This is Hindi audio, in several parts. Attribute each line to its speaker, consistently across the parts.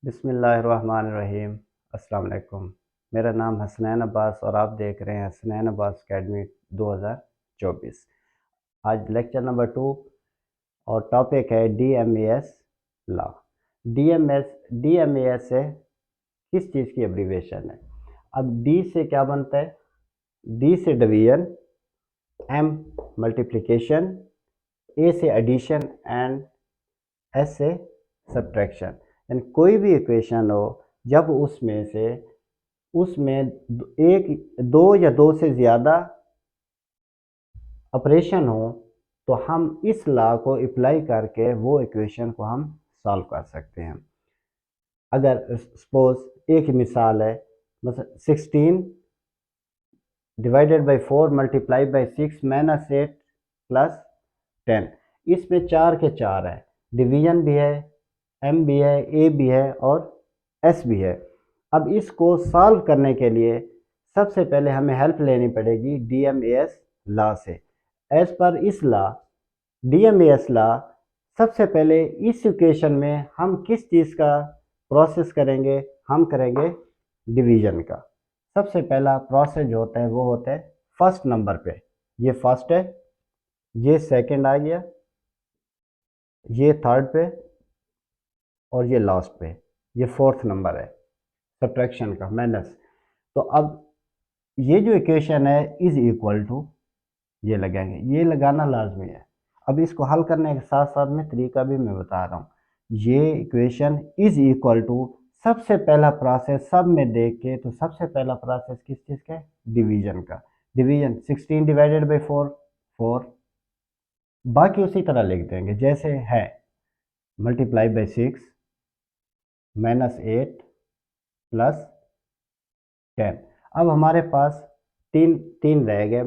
Speaker 1: बिस्मिल्लाहिर्रहमानिर्रहीम। अस्सलाम वालेकुम। मेरा नाम हसनैन अब्बास और आप देख रहे हैं हसनैन अब्बास अकेडमी 2024। आज लेक्चर नंबर 2 और टॉपिक है डीएमएएस लॉ। डीएमएएस से किस चीज़ की एब्रीवेशन है? अब डी से क्या बनता है? डी से डिवीजन, एम मल्टीप्लिकेशन, ए से एडिशन एंड एस से सब्ट्रैक्शन। यानी कोई भी इक्वेशन हो, जब उसमें एक, दो या दो से ज़्यादा ऑपरेशन हो तो हम इस लॉ को अप्लाई करके वो इक्वेशन को हम सॉल्व कर सकते हैं। अगर सपोज एक मिसाल है, मतलब 16 divided by 4 multiply by 6 minus 8 plus 10। इसमें 4 के 4 है, डिवीजन भी है, एम भी है, ए भी है और एस भी है। अब इसको सॉल्व करने के लिए सबसे पहले हमें हेल्प लेनी पड़ेगी डीएमएएस लॉ से। एज पर इस लॉ, डीएमएएस लॉ, सबसे पहले इस इक्वेशन में हम किस चीज़ का प्रोसेस करेंगे? हम करेंगे डिवीजन का। सबसे पहला प्रोसेस जो होता है वो होता है फर्स्ट नंबर पे। ये फर्स्ट है, ये सेकंड आ गया, ये थर्ड पे और ये लास्ट पे, ये फोर्थ नंबर है सब्ट्रैक्शन का, माइनस। तो अब ये जो इक्वेशन है इज इक्वल टू, ये लगाएंगे, ये लगाना लाजमी है। अब इसको हल करने के साथ साथ में तरीका भी मैं बता रहा हूँ। ये इक्वेशन इज इक्वल टू, सबसे पहला प्रोसेस सब में देख के, तो सबसे पहला प्रोसेस किस चीज़ का है? डिवीजन का। Division 16 divided by 4, 4। बाकी उसी तरह लिख देंगे जैसे है, मल्टीप्लाई बाई 6 माइनस 8 प्लस 10। अब हमारे पास तीन तीन रह गए,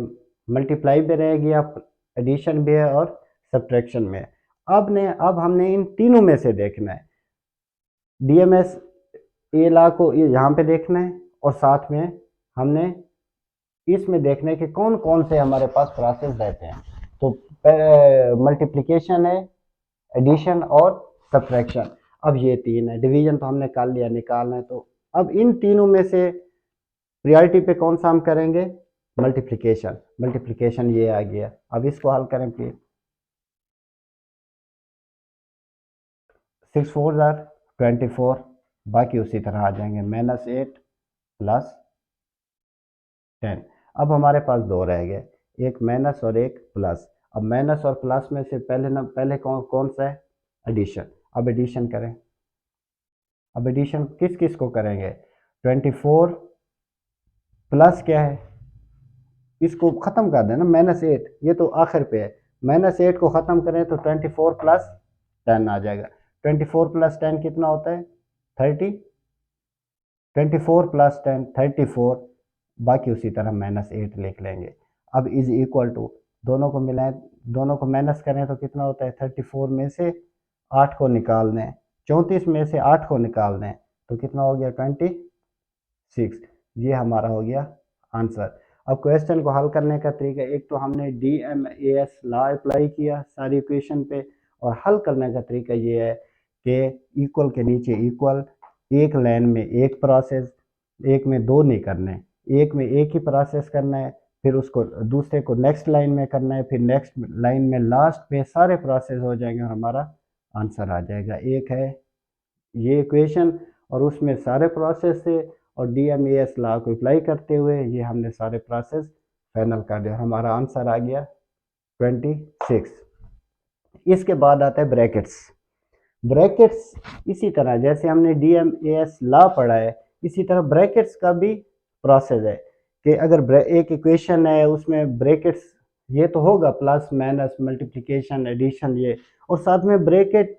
Speaker 1: मल्टीप्लाई भी रह गया, एडिशन भी है और सब्ट्रैक्शन में है। अब हमने इन तीनों में से देखना है, डीएमएस ए लॉ को यहाँ पे देखना है और साथ में हमने इसमें देखना है कि कौन कौन से हमारे पास प्रोसेस रहते हैं। तो मल्टीप्लिकेशन है, एडिशन और सब्ट्रैक्शन। अब ये तीन है, डिवीजन तो हमने कर लिया, निकालना है। तो अब इन तीनों में से प्रायोरिटी पे कौन सा हम करेंगे? मल्टीप्लिकेशन। मल्टीप्लिकेशन ये आ गया। अब इसको हल करें प्लीज। 6 4 जार 24, बाकी उसी तरह आ जाएंगे, माइनस 8 प्लस 10। अब हमारे पास दो रह गए, एक माइनस और एक प्लस। अब माइनस और प्लस में से पहले कौन कौन सा है? एडिशन। अब एडिशन करें। अब एडिशन किस किस को करेंगे? 24 प्लस क्या है, इसको ख़त्म कर देना, माइनस 8, ये तो आखिर पे है। माइनस 8 को ख़त्म करें तो 24 प्लस 10 आ जाएगा। 24 प्लस 10 कितना होता है? 30। 24 प्लस 10 34, बाकी उसी तरह माइनस 8 लिख लेंगे। अब इज इक्वल टू, दोनों को मिलाएं, दोनों को माइनस करें तो कितना होता है? 34 में से 8 को निकाल दें, 34 में से 8 को निकाल दें तो कितना हो गया? 26। ये हमारा हो गया आंसर। अब क्वेश्चन को हल करने का तरीका, एक तो हमने डीएमएएस लॉ अप्लाई किया सारी इक्वेशन पे, और हल करने का तरीका ये है कि इक्वल के नीचे इक्वल, एक लाइन में एक प्रोसेस, एक में दो नहीं करने, एक में एक ही प्रोसेस करना है, फिर उसको दूसरे को नेक्स्ट लाइन में करना है, फिर नेक्स्ट लाइन में लास्ट पे सारे प्रोसेस हो जाएंगे और हमारा आंसर आ जाएगा। एक है ये इक्वेशन और उसमें सारे प्रोसेस थे, और डीएमएएस लॉ को अप्लाई करते हुए ये हमने सारे प्रोसेस फाइनल कर दिया, हमारा आंसर आ गया 26। इसके बाद आता है ब्रैकेट्स। ब्रैकेट्स इसी तरह जैसे हमने डीएमएएस लॉ पढ़ा है, इसी तरह ब्रैकेट्स का भी प्रोसेस है कि अगर एक इक्वेशन है उसमें ब्रैकेट्स, ये तो होगा प्लस माइनस मल्टीप्लिकेशन एडिशन, ये, और साथ में ब्रैकेट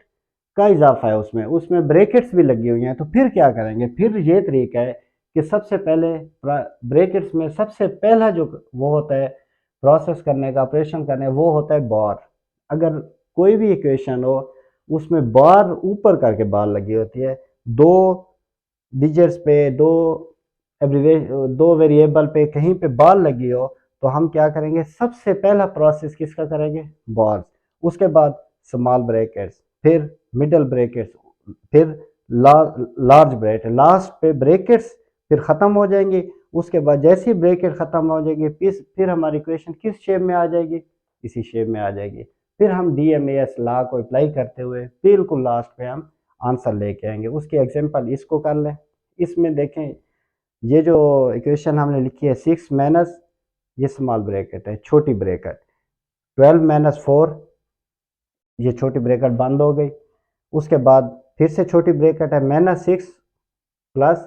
Speaker 1: का इजाफा है, उसमें उसमें ब्रैकेट्स भी लगी हुई हैं। तो फिर क्या करेंगे? फिर ये तरीका है कि सबसे पहले ब्रैकेट्स में सबसे पहला जो वो होता है प्रोसेस करने का, ऑपरेशन करने, वो होता है बार। अगर कोई भी इक्वेशन हो उसमें बार ऊपर करके बार लगी होती है, दो डिजिट्स पे, दो वेरिएबल पे कहीं पे बार लगी हो तो हम क्या करेंगे? सबसे पहला प्रोसेस किसका करेंगे? बार। उसके बाद स्मॉल ब्रैकेट्स, फिर मिडल ब्रैकेट्स, फिर लार्ज ब्रैकेट, लास्ट पे ब्रैकेट्स फिर ख़त्म हो जाएंगी। उसके बाद जैसे ही ब्रैकेट ख़त्म हो जाएगी फिर हमारी इक्वेशन किस शेप में आ जाएगी, इसी शेप में आ जाएगी। फिर हम DMAS लॉ को अप्लाई करते हुए बिल्कुल लास्ट पे हम आंसर लेके आएंगे। उसकी एग्जांपल इसको कर लें। इसमें देखें ये जो इक्वेशन हमने लिखी है 6 माइनस, ये स्मॉल ब्रैकेट है, छोटी ब्रैकेट, 12 माइनस 4, ये छोटी ब्रैकेट बंद हो गई। उसके बाद फिर से छोटी ब्रैकेट है -6 प्लस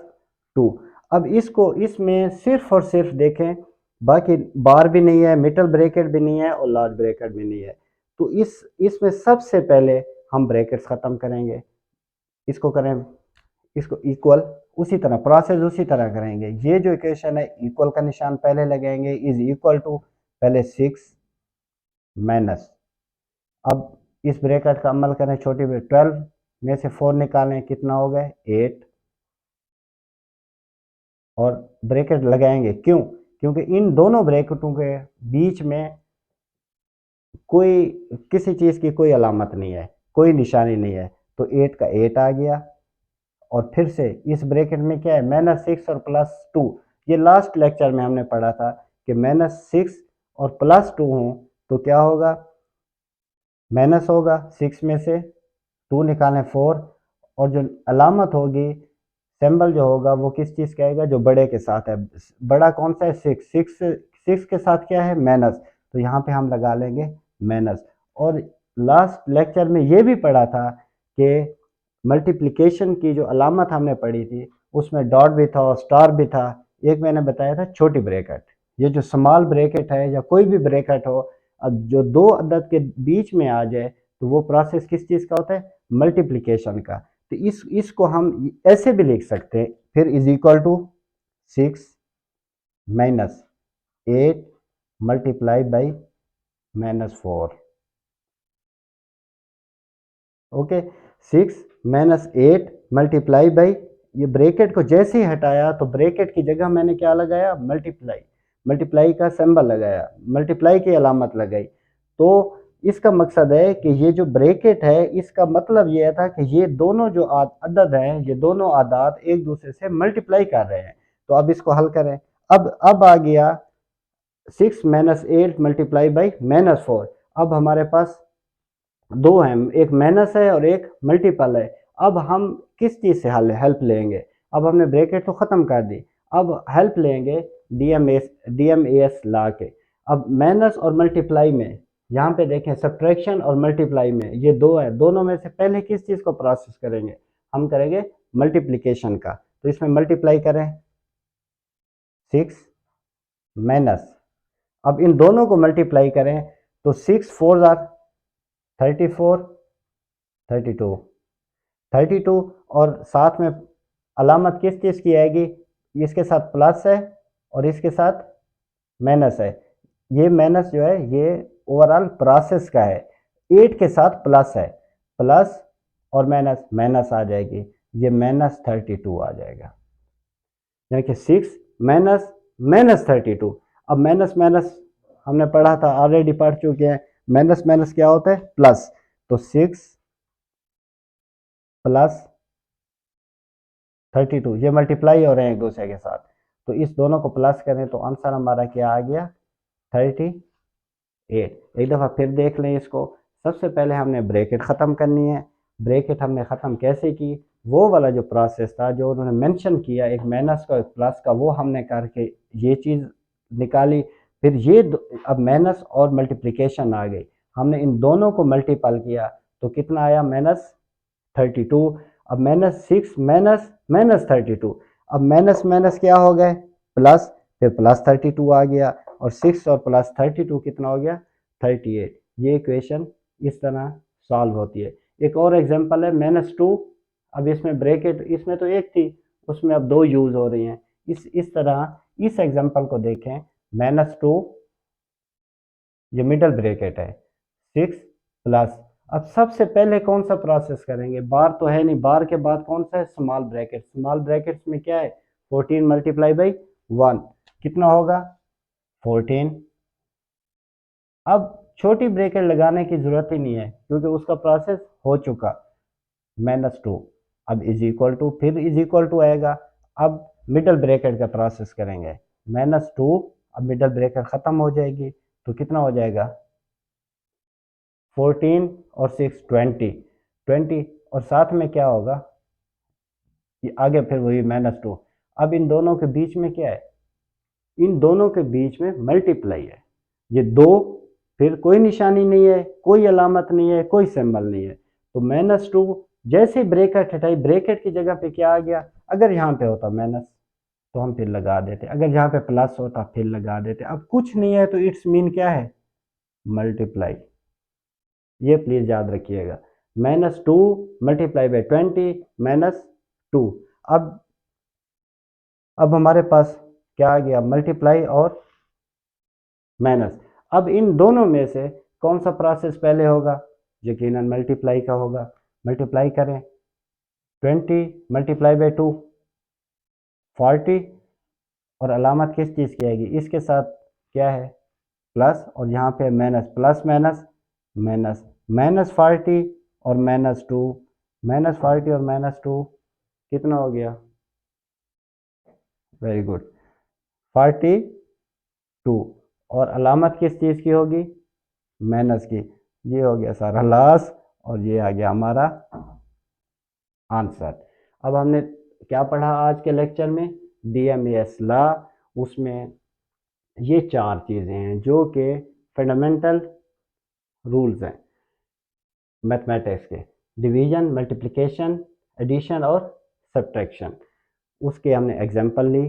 Speaker 1: 2। अब इसको इसमें सिर्फ और सिर्फ देखें, बाकी बार भी नहीं है, मिडल ब्रैकेट भी नहीं है और लार्ज ब्रैकेट भी नहीं है। तो इसमें सबसे पहले हम ब्रैकेट्स ख़त्म करेंगे, इसको करें, इसको इक्वल, उसी तरह प्रोसेस उसी तरह करेंगे। ये जो इक्वेशन है इक्वल का निशान पहले लगाएंगे, इज इक्वल टू पहले 6 माइनस, अब इस ब्रैकेट का अमल करें, छोटी 12 में से 4 निकालें, कितना हो गए 8, और ब्रैकेट लगाएंगे, क्यों, क्योंकि इन दोनों ब्रैकेटों के बीच में कोई किसी चीज़ की कोई अलामत नहीं है, कोई निशानी नहीं है, तो 8 का 8 आ गया। और फिर से इस ब्रैकेट में क्या है -6 और +2, ये लास्ट लेक्चर में हमने पढ़ा था कि -6 और +2 हो तो क्या होगा, माइनस होगा, 6 में से 2 निकालें 4, और जो अलामत होगी, सिंबल जो होगा वो किस चीज़ का आएगा, जो बड़े के साथ है। बड़ा कौन सा है 6 के साथ क्या है माइनस, तो यहाँ पे हम लगा लेंगे माइनस। और लास्ट लेक्चर में ये भी पढ़ा था कि मल्टीप्लिकेशन की जो अलामत हमने पढ़ी थी उसमें डॉट भी था और स्टार भी था। एक मैंने बताया था छोटी ब्रैकेट, ये जो स्मॉल ब्रैकेट है या कोई भी ब्रैकेट हो, अब जो दो अदद के बीच में आ जाए तो वो प्रोसेस किस चीज़ का होता है, मल्टीप्लिकेशन का। तो इसको हम ऐसे भी लिख सकते हैं, फिर is equal to 6 minus 8 multiply by -4। ओके, 6 -8 मल्टीप्लाई बाई, ये ब्रैकेट को जैसे ही हटाया तो ब्रैकेट की जगह मैंने क्या लगाया, मल्टीप्लाई, मल्टीप्लाई का सिंबल लगाया, मल्टीप्लाई की अलामत लगाई। तो इसका मकसद है कि ये जो ब्रैकेट है इसका मतलब ये था कि ये दोनों जो अदद हैं, ये दोनों आदाद एक दूसरे से मल्टीप्लाई कर रहे हैं। तो अब इसको हल करें, अब आ गया 6 -8 मल्टीप्लाई बाई -4। अब हमारे पास दो हैं, एक माइनस है और एक मल्टीपल है। अब हम किस चीज़ से हेल्प लेंगे, अब हमने ब्रैकेट तो ख़त्म कर दी, अब हेल्प लेंगे DMAS ला के। अब माइनस और मल्टीप्लाई में यहाँ पे देखें, सब्ट्रैक्शन और मल्टीप्लाई में ये दो है, दोनों में से पहले किस चीज़ को प्रोसेस करेंगे, हम करेंगे मल्टीप्लिकेशन का। तो इसमें मल्टीप्लाई करें 6 माइनस, अब इन दोनों को मल्टीप्लाई करें तो 6 4 ज़ार 34, 32, 32, और साथ में अलामत किस चीज़ की आएगी, इसके साथ प्लस है और इसके साथ माइनस है। ये माइनस जो है ये ओवरऑल प्रोसेस का है, 8 के साथ प्लस है, प्लस और माइनस माइनस आ जाएगी, ये -32 आ जाएगा। यानी कि 6 माइनस -32। अब माइनस माइनस हमने पढ़ा था, ऑलरेडी पढ़ चुके हैं, माइनस माइनस क्या होता है प्लस, तो 6 प्लस 32, ये मल्टीप्लाई हो रहे हैं एक दूसरे के साथ, तो इस दोनों को प्लस करें तो आंसर हमारा क्या आ गया 38। एक दफ़ा फिर देख लें इसको। सबसे पहले हमने ब्रैकेट ख़त्म करनी है। ब्रैकेट हमने ख़त्म कैसे की, वो वाला जो प्रोसेस था जो उन्होंने मेंशन किया, एक माइनस का एक प्लस का, वो हमने करके ये चीज़ निकाली। फिर ये अब माइनस और मल्टीप्लिकेशन आ गई, हमने इन दोनों को मल्टीपल किया तो कितना आया -32। अब -6 माइनस -32, अब माइनस माइनस क्या हो गए प्लस, फिर +32 आ गया, और 6 और +32 कितना हो गया 38। ये इक्वेशन इस तरह सॉल्व होती है। एक और एग्जांपल है -2, अब इसमें ब्रैकेट, इसमें तो एक थी, उसमें अब दो यूज़ हो रही हैं। इस तरह इस एग्जांपल को देखें, -2, ये मिडल ब्रैकेट है, 6 प्लस, अब सबसे पहले कौन सा प्रोसेस करेंगे, बार तो है नहीं, बार के बाद कौन सा है स्मॉल ब्रैकेट, स्मॉल ब्रैकेट्स में क्या है 14 मल्टीप्लाई बाई 1 कितना होगा 14। अब छोटी ब्रैकेट लगाने की ज़रूरत ही नहीं है क्योंकि उसका प्रोसेस हो चुका -2। अब इज इक्वल टू, फिर इज इक्वल टू आएगा। अब मिडल ब्रैकेट का प्रोसेस करेंगे, -2, अब मिडल ब्रैकेट ख़त्म हो जाएगी तो कितना हो जाएगा, 14 और 6 20 और साथ में क्या होगा, ये आगे फिर वही -2। अब इन दोनों के बीच में क्या है, इन दोनों के बीच में मल्टीप्लाई है, ये दो, फिर कोई निशानी नहीं है, कोई अलामत नहीं है, कोई सिंबल नहीं है, तो -2 जैसे ब्रैकेट हटाई, ब्रैकेट की जगह पे क्या आ गया, अगर यहाँ पे होता माइनस तो हम फिर लगा देते, अगर यहाँ पे प्लस होता फिर लगा देते, अब कुछ नहीं है तो इट्स मीन क्या है, मल्टीप्लाई। ये प्लीज याद रखिएगा, -2 मल्टीप्लाई बाई 20 -2। अब हमारे पास क्या आ गया, मल्टीप्लाई और माइनस। अब इन दोनों में से कौन सा प्रोसेस पहले होगा, यकीनन मल्टीप्लाई का होगा। मल्टीप्लाई करें, 20 मल्टीप्लाई बाई 2 40, और अलामत किस चीज़ की आएगी, इसके साथ क्या है, प्लस, और यहाँ पे माइनस, प्लस माइनस माइनस, -40 और -2, -40 और -2 कितना हो गया, वेरी गुड, 42, और अलामत किस चीज़ की होगी, माइनस की। ये हो गया सारा लॉस, और ये आ गया हमारा आंसर। अब हमने क्या पढ़ा आज के लेक्चर में, DMAS लॉ, उसमें ये 4 चीज़ें हैं जो कि फंडामेंटल रूल्स हैं मैथमेटिक्स के, डिवीजन, मल्टीप्लिकेशन, एडिशन और सब्ट्रैक्शन। उसके हमने एग्जांपल ली,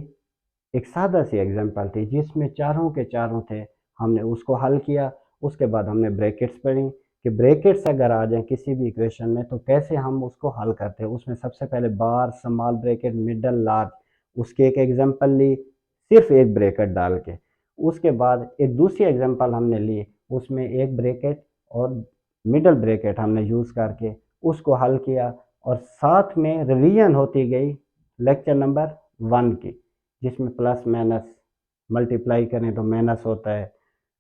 Speaker 1: एक सादा सी एग्जांपल थी जिसमें चारों के चारों थे, हमने उसको हल किया। उसके बाद हमने ब्रैकेट्स पढ़ी कि ब्रैकेट्स अगर आ जाएं किसी भी इक्वेशन में तो कैसे हम उसको हल करते हैं। उसमें सबसे पहले बार, स्मॉल ब्रैकेट, मिडल, लार्ज, उसकी एक एग्जांपल ली सिर्फ एक ब्रैकेट डाल के। उसके बाद एक दूसरी एग्जांपल हमने ली, उसमें एक ब्रैकेट और मिडल ब्रैकेट हमने यूज़ करके उसको हल किया, और साथ में रिवीजन होती गई लेक्चर नंबर 1 की, जिसमें प्लस माइनस मल्टीप्लाई करें तो माइनस होता है,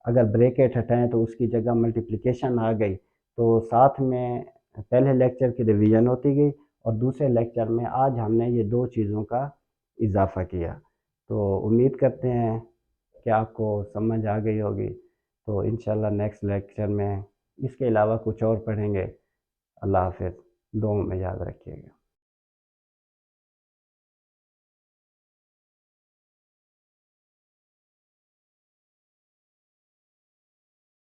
Speaker 1: अगर ब्रैकेट हटाएं तो उसकी जगह मल्टीप्लिकेशन आ गई। तो साथ में पहले लेक्चर की रिवीजन होती गई, और दूसरे लेक्चर में आज हमने ये 2 चीज़ों का इजाफा किया। तो उम्मीद करते हैं कि आपको समझ आ गई होगी। तो इंशाल्लाह नेक्स्ट लेक्चर में इसके अलावा कुछ और पढ़ेंगे। अल्लाह हाफ़िज़, दुआओं में याद रखिएगा।